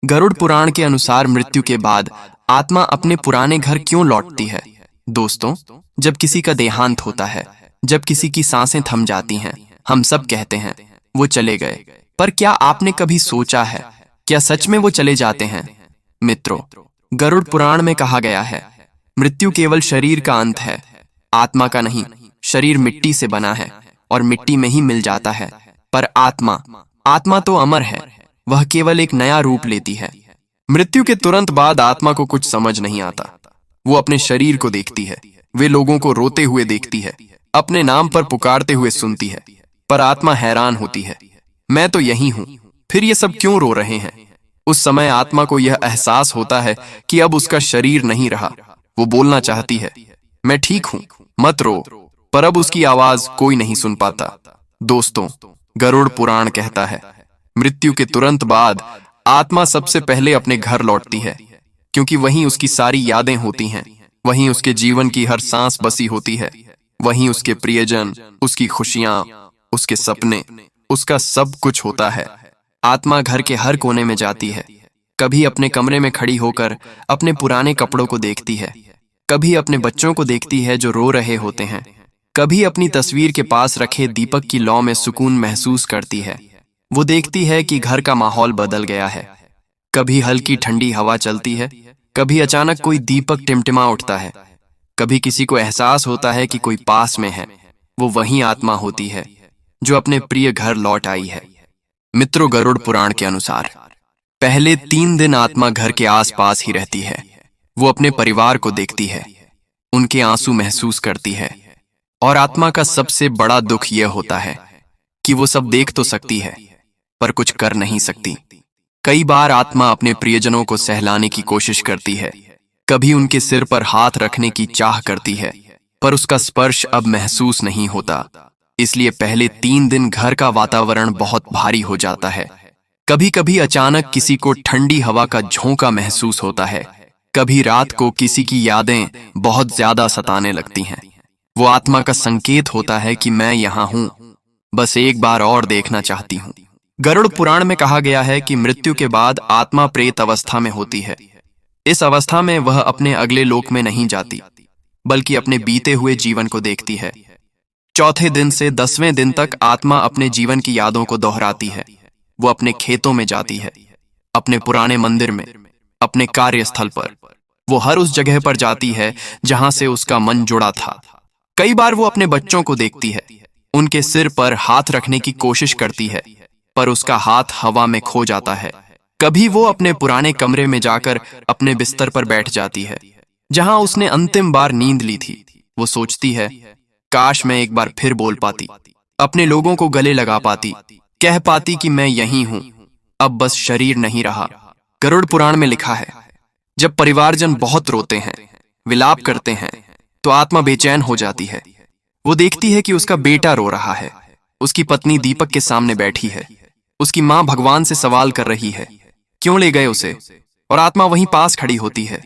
गरुड़ पुराण के अनुसार मृत्यु के बाद आत्मा अपने पुराने घर क्यों लौटती है? दोस्तों, जब किसी का देहांत होता है, जब किसी की सांसें थम जाती हैं, हम सब कहते हैं वो चले गए। पर क्या आपने कभी सोचा है, क्या सच में वो चले जाते हैं? मित्रों, गरुड़ पुराण में कहा गया है, मृत्यु केवल शरीर का अंत है, आत्मा का नहीं। शरीर मिट्टी से बना है और मिट्टी में ही मिल जाता है, पर आत्मा तो अमर है, वह केवल एक नया रूप लेती है। मृत्यु के तुरंत बाद आत्मा को कुछ समझ नहीं आता। वो अपने शरीर को देखती है, वे लोगों को रोते हुए देखती है, अपने नाम पर पुकारते हुए सुनती है, पर आत्मा हैरान होती है, मैं तो यही हूं, फिर ये सब क्यों रो रहे हैं? उस समय आत्मा को यह एहसास होता है कि अब उसका शरीर नहीं रहा। वो बोलना चाहती है, मैं ठीक हूं, मत रो, पर अब उसकी आवाज कोई नहीं सुन पाता। दोस्तों, गरुड़ पुराण कहता है, मृत्यु के तुरंत बाद आत्मा सबसे पहले अपने घर लौटती है, क्योंकि वहीं उसकी सारी यादें होती हैं, वहीं उसके जीवन की हर सांस बसी होती है, वहीं उसके प्रियजन, उसकी खुशियां, उसके सपने, उसका सब कुछ होता है। आत्मा घर के हर कोने में जाती है, कभी अपने कमरे में खड़ी होकर अपने पुराने कपड़ों को देखती है, कभी अपने बच्चों को देखती है जो रो रहे होते हैं, कभी अपनी तस्वीर के पास रखे दीपक की लौ में सुकून महसूस करती है। वो देखती है कि घर का माहौल बदल गया है, कभी हल्की ठंडी हवा चलती है, कभी अचानक कोई दीपक टिमटिमा उठता है, कभी किसी को एहसास होता है कि कोई पास में है। वो वही आत्मा होती है जो अपने प्रिय घर लौट आई है। मित्रों, गरुड़ पुराण के अनुसार पहले 3 दिन आत्मा घर के आसपास ही रहती है। वो अपने परिवार को देखती है, उनके आंसू महसूस करती है, और आत्मा का सबसे बड़ा दुख यह होता है कि वो सब देख तो सकती है, पर कुछ कर नहीं सकती। कई बार आत्मा अपने प्रियजनों को सहलाने की कोशिश करती है, कभी उनके सिर पर हाथ रखने की चाह करती है, पर उसका स्पर्श अब महसूस नहीं होता। इसलिए पहले 3 दिन घर का वातावरण बहुत भारी हो जाता है। कभी कभी अचानक किसी को ठंडी हवा का झोंका महसूस होता है, कभी रात को किसी की यादें बहुत ज्यादा सताने लगती हैं। वो आत्मा का संकेत होता है कि मैं यहाँ हूँ, बस एक बार और देखना चाहती हूँ। गरुड़ पुराण में कहा गया है कि मृत्यु के बाद आत्मा प्रेत अवस्था में होती है। इस अवस्था में वह अपने अगले लोक में नहीं जाती, बल्कि अपने बीते हुए जीवन को देखती है। चौथे दिन से 10वें दिन तक आत्मा अपने जीवन की यादों को दोहराती है। वो अपने खेतों में जाती है, अपने पुराने मंदिर में, अपने कार्यस्थल पर। वो हर उस जगह पर जाती है जहां से उसका मन जुड़ा था। कई बार वो अपने बच्चों को देखती है, उनके सिर पर हाथ रखने की कोशिश करती है, पर उसका हाथ हवा में खो जाता है। कभी वो अपने पुराने कमरे में जाकर अपने बिस्तर पर बैठ जाती है, जहां उसने अंतिम बार नींद ली थी। वो सोचती है, काश मैं एक बार फिर बोल पाती, अपने लोगों को गले लगा पाती, कह पाती कि मैं यही हूं, अब बस शरीर नहीं रहा। गरुड़ पुराण में लिखा है, जब परिवारजन बहुत रोते हैं, विलाप करते हैं, तो आत्मा बेचैन हो जाती है। वो देखती है कि उसका बेटा रो रहा है, उसकी पत्नी दीपक के सामने बैठी है, उसकी माँ भगवान से सवाल कर रही है, क्यों ले गए उसे? और आत्मा वहीं पास खड़ी होती है,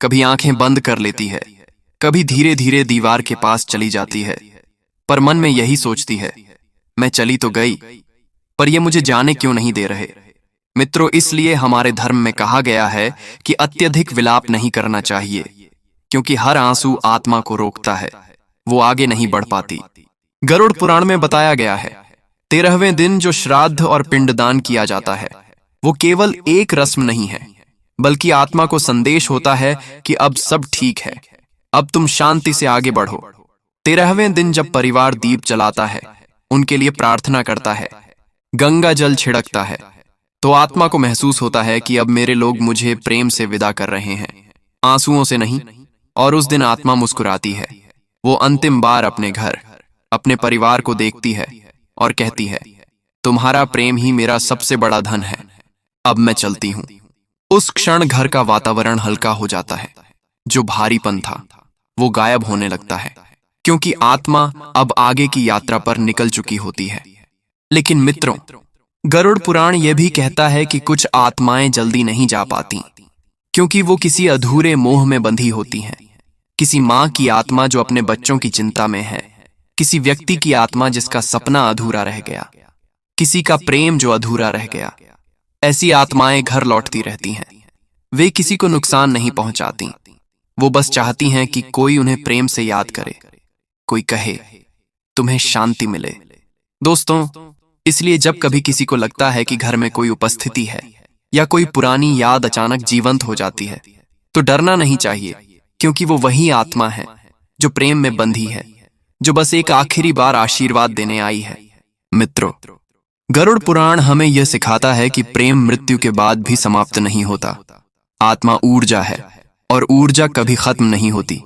कभी आंखें बंद कर लेती है, कभी धीरे धीरे दीवार के पास चली जाती है, पर मन में यही सोचती है, मैं चली तो गई, पर ये मुझे जाने क्यों नहीं दे रहे। मित्रों, इसलिए हमारे धर्म में कहा गया है कि अत्यधिक विलाप नहीं करना चाहिए, क्योंकि हर आंसू आत्मा को रोकता है, वो आगे नहीं बढ़ पाती। गरुड़ पुराण में बताया गया है, 13वें दिन जो श्राद्ध और पिंडदान किया जाता है, वो केवल एक रस्म नहीं है, बल्कि आत्मा को संदेश होता है कि अब सब ठीक है, अब तुम शांति से आगे बढ़ो। 13वें दिन जब परिवार दीप जलाता है, उनके लिए प्रार्थना करता है, गंगा जल छिड़कता है, तो आत्मा को महसूस होता है कि अब मेरे लोग मुझे प्रेम से विदा कर रहे हैं, आंसुओं से नहीं। और उस दिन आत्मा मुस्कुराती है। वो अंतिम बार अपने घर, अपने परिवार को देखती है और कहती है, तुम्हारा प्रेम ही मेरा सबसे बड़ा धन है, अब मैं चलती हूँ। उस क्षण घर का वातावरण हल्का हो जाता है, जो भारीपन था वो गायब होने लगता है, क्योंकि आत्मा अब आगे की यात्रा पर निकल चुकी होती है। लेकिन मित्रों, गरुड़ पुराण यह भी कहता है कि कुछ आत्माएं जल्दी नहीं जा पाती, क्योंकि वो किसी अधूरे मोह में बंधी होती हैं। किसी माँ की आत्मा जो अपने बच्चों की चिंता में है, किसी व्यक्ति की आत्मा जिसका सपना अधूरा रह गया, किसी का प्रेम जो अधूरा रह गया, ऐसी आत्माएं घर लौटती रहती हैं। वे किसी को नुकसान नहीं पहुंचाती। वो बस चाहती हैं कि कोई उन्हें प्रेम से याद करे, कोई कहे तुम्हें शांति मिले। दोस्तों, इसलिए जब कभी किसी को लगता है कि घर में कोई उपस्थिति है या कोई पुरानी याद अचानक जीवंत हो जाती है, तो डरना नहीं चाहिए, क्योंकि वो वही आत्मा है जो प्रेम में बंधी है, जो बस एक आखिरी बार आशीर्वाद देने आई है। मित्रों, गरुड़ पुराण हमें यह सिखाता है कि प्रेम मृत्यु के बाद भी समाप्त नहीं होता। आत्मा ऊर्जा है और ऊर्जा कभी खत्म नहीं होती।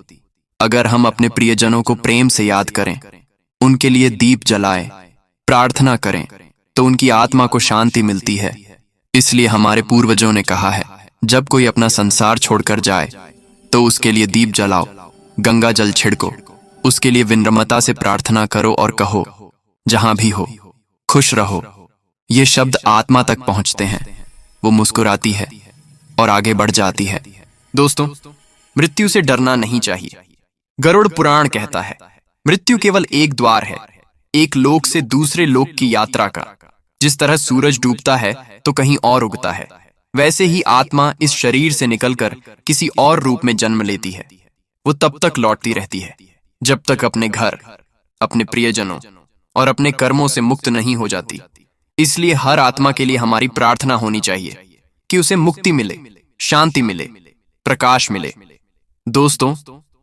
अगर हम अपने प्रियजनों को प्रेम से याद करें, उनके लिए दीप जलाएं, प्रार्थना करें, तो उनकी आत्मा को शांति मिलती है। इसलिए हमारे पूर्वजों ने कहा है, जब कोई अपना संसार छोड़कर जाए तो उसके लिए दीप जलाओ, गंगा जल छिड़को, उसके लिए विनम्रता से प्रार्थना करो और कहो, जहां भी हो खुश रहो। ये शब्द आत्मा तक पहुंचते हैं, वो मुस्कुराती है और आगे बढ़ जाती है। दोस्तों, मृत्यु से डरना नहीं चाहिए। गरुड़ पुराण कहता है, मृत्यु केवल एक द्वार है, एक लोक से दूसरे लोक की यात्रा का। जिस तरह सूरज डूबता है तो कहीं और उगता है, वैसे ही आत्मा इस शरीर से निकलकर किसी और रूप में जन्म लेती है। वो तब तक लौटती रहती है जब तक अपने घर, अपने प्रियजनों और अपने कर्मों से मुक्त नहीं हो जाती। इसलिए हर आत्मा के लिए हमारी प्रार्थना होनी चाहिए कि उसे मुक्ति मिले, शांति मिले, प्रकाश मिले। दोस्तों,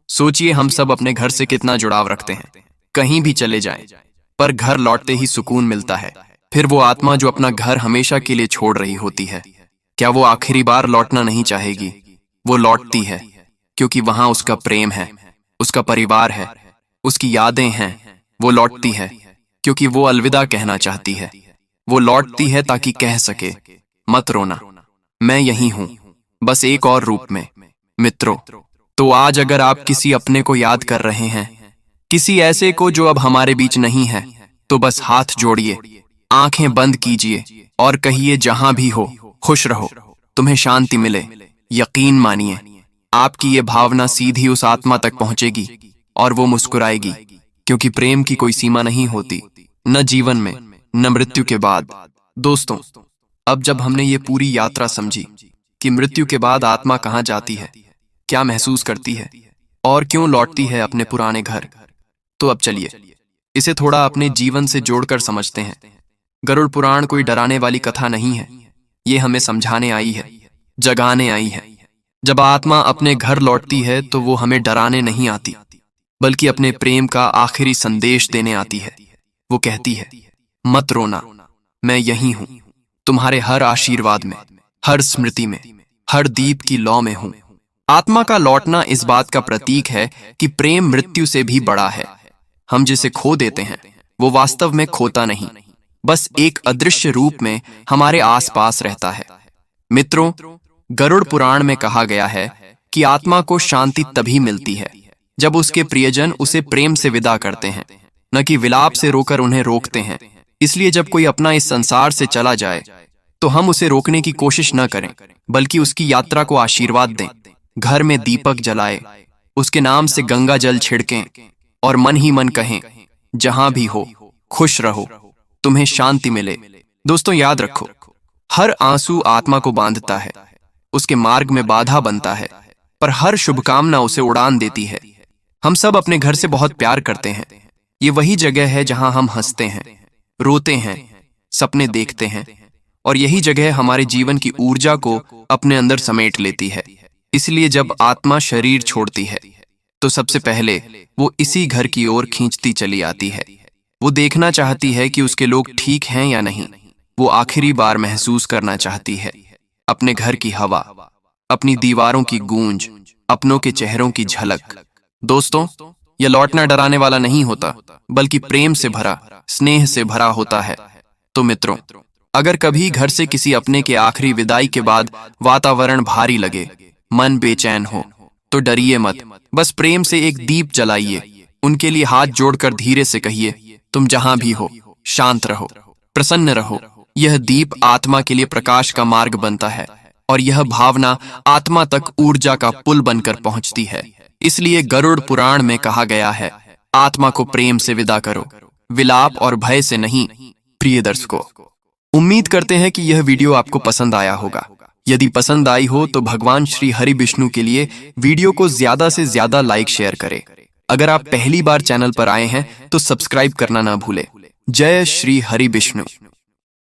सोचिए हम सब अपने घर से कितना जुड़ाव रखते हैं। कहीं भी चले जाएं, पर घर लौटते ही सुकून मिलता है। फिर वो आत्मा जो अपना घर हमेशा के लिए छोड़ रही होती है, क्या वो आखिरी बार लौटना नहीं चाहेगी? वो लौटती है क्योंकि वहां उसका प्रेम है, उसका परिवार है, उसकी यादें हैं। वो लौटती है क्योंकि वो अलविदा कहना चाहती है। वो लौटती है ताकि कह सके, मत रोना, मैं यहीं हूं, बस एक और रूप में। मित्रों, तो आज अगर आप किसी अपने को याद कर रहे हैं, किसी ऐसे को जो अब हमारे बीच नहीं है, तो बस हाथ जोड़िए, आंखें बंद कीजिए और कहिए, जहां भी हो खुश रहो, तुम्हें शांति मिले। यकीन मानिए, आपकी ये भावना सीधी उस आत्मा तक पहुंचेगी और वो मुस्कुराएगी, क्योंकि प्रेम की कोई सीमा नहीं होती, न जीवन में न मृत्यु के बाद। दोस्तों, अब जब हमने ये पूरी यात्रा समझी कि मृत्यु के बाद आत्मा कहाँ जाती है, क्या महसूस करती है और क्यों लौटती है अपने पुराने घर, तो अब चलिए इसे थोड़ा अपने जीवन से जोड़कर समझते हैं। गरुड़ पुराण कोई डराने वाली कथा नहीं है, ये हमें समझाने आई है, जगाने आई है। जब आत्मा अपने घर लौटती है तो वो हमें डराने नहीं आती, बल्कि अपने प्रेम का आखिरी संदेश देने आती है। वो कहती है, मत रोना, मैं यहीं हूं, तुम्हारे हर आशीर्वाद में, हर स्मृति में, हर दीप की लौ में हूं। आत्मा का लौटना इस बात का प्रतीक है कि प्रेम मृत्यु से भी बड़ा है। हम जिसे खो देते हैं वो वास्तव में खोता नहीं, बस एक अदृश्य रूप में हमारे आसपास रहता है। मित्रों, गरुड़ पुराण में कहा गया है कि आत्मा को शांति तभी मिलती है जब उसके प्रियजन उसे प्रेम से विदा करते हैं, न कि विलाप से रोकर उन्हें रोकते हैं। इसलिए जब कोई अपना इस संसार से चला जाए तो हम उसे रोकने की कोशिश न करें, बल्कि उसकी यात्रा को आशीर्वाद दें। घर में दीपक जलाए, उसके नाम से गंगा जल छिड़कें और मन ही मन कहें, जहां भी हो खुश रहो, तुम्हें शांति मिले। दोस्तों, याद रखो, हर आंसू आत्मा को बांधता है, उसके मार्ग में बाधा बनता है, पर हर शुभकामना उसे उड़ान देती है। हम सब अपने घर से बहुत प्यार करते हैं। ये वही जगह है जहां हम हंसते हैं, रोते हैं, सपने देखते हैं, और यही जगह हमारे जीवन की ऊर्जा को अपने अंदर समेट लेती है। इसलिए जब आत्मा शरीर छोड़ती है तो सबसे पहले वो इसी घर की ओर खींचती चली आती है। वो देखना चाहती है कि उसके लोग ठीक हैं या नहीं। वो आखिरी बार महसूस करना चाहती है अपने घर की हवा, अपनी दीवारों की गूंज, अपनों के चेहरों की झलक। दोस्तों, यह लौटना डराने वाला नहीं होता, बल्कि प्रेम से भरा, स्नेह से भरा होता है। तो मित्रों, अगर कभी घर से किसी अपने के आखिरी विदाई के बाद वातावरण भारी लगे, मन बेचैन हो, तो डरिए मत, बस प्रेम से एक दीप जलाइए, उनके लिए हाथ जोड़कर धीरे से कहिए, तुम जहां भी हो शांत रहो, प्रसन्न रहो। यह दीप आत्मा के लिए प्रकाश का मार्ग बनता है और यह भावना आत्मा तक ऊर्जा का पुल बनकर पहुंचती है। इसलिए गरुड़ पुराण में कहा गया है, आत्मा को प्रेम से विदा करो, विलाप और भय से नहीं। प्रिय दर्शकों, उम्मीद करते हैं कि यह वीडियो आपको पसंद आया होगा। यदि पसंद आई हो तो भगवान श्री हरि विष्णु के लिए वीडियो को ज्यादा से ज्यादा लाइक शेयर करें। अगर आप पहली बार चैनल पर आए हैं तो सब्सक्राइब करना ना भूलें। जय श्री हरि विष्णु।